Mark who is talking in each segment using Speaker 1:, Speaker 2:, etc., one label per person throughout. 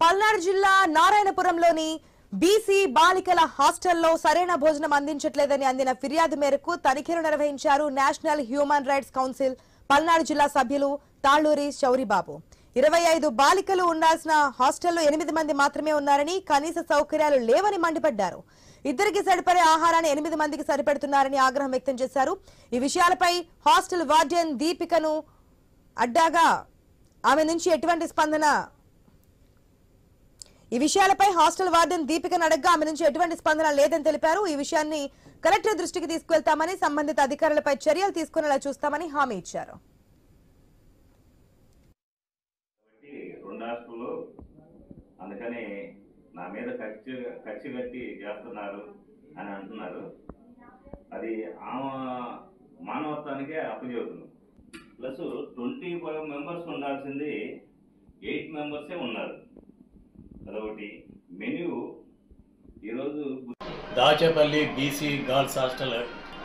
Speaker 1: పల్నాడు జిల్లా నారాయణపురంలోని బీసీ బాలికల హాస్టల్లో సరైన భోజనం అందించట్లేదని అందిన ఫిర్యాదు మేరకు తనిఖీలు నిర్వహించారు national Human Rights council Palnadu జిల్లా సభ్యులు తాళ్లూరి చౌరిబాబు. 25 బాలికలు ఉండాల్సిన హాస్టల్లో 8 మంది మాత్రమే ఉన్నారని, కనీస సౌకర్యాలు లేవని మండిపడ్డారు. ఇద్దరికి సరిపడే ఆహారాన్ని 8 మందికి సరిపెడుతున్నారని ఆగ్రహం వ్యక్తం చేశారు. ఈ విషయాలపై హాస్టల్ వార్డెన్ దీపికను అడ్డాగా ఆమె నుంచి ఎటువంటి స్పందన లేదని తెలిపారు. ఈ విషయాన్ని కలెక్టర్ దృష్టికి తీసుకువెళ్తామని, సంబంధిత అధికారులపై చర్యలు తీసుకునేలా చూస్తామని హామీ ఇచ్చారు.
Speaker 2: అందుకని నా మీద కచ్చి కట్టి చేస్తున్నారు అని అంటున్నారు. అది మానవత్వానికే అప్పచెబుతుంది. ప్లస్ 25 మెంబర్స్ ఉండాల్సింది 8 మెంబర్సే ఉన్నారు. అదొకటి. మెన్యూ ఈరోజు
Speaker 3: దాచేపల్లి బీసీ గర్ల్స్ హాస్టల్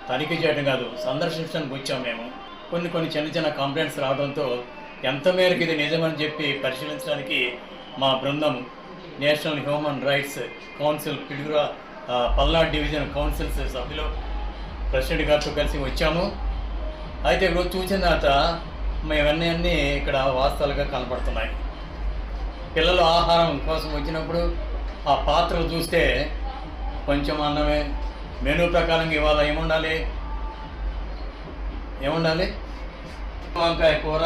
Speaker 3: తనిఖీ చేయడం కాదు, సందర్శించడానికి వచ్చాం. మేము కొన్ని చిన్న కంప్లైంట్స్ రావడంతో ఎంత మేరకు ఇది నిజమని చెప్పి పరిశీలించడానికి మా బృందం నేషనల్ హ్యూమన్ రైట్స్ కౌన్సిల్ పిడుగుర పల్నాడు డివిజన్ కౌన్సిల్స్ సభ్యులు ప్రెసిడెంట్ గారితో కలిసి వచ్చాము. అయితే ఈరోజు చూసిన తర్వాత ఇవన్నీ ఇక్కడ వాస్తవాలుగా కనపడుతున్నాయి. పిల్లలు ఆహారం కోసం వచ్చినప్పుడు ఆ పాత్రలు చూస్తే కొంచెం అన్నమే. మెనూ ప్రకారంగా ఇవాళ ఏముండాలి వంకాయ కూర,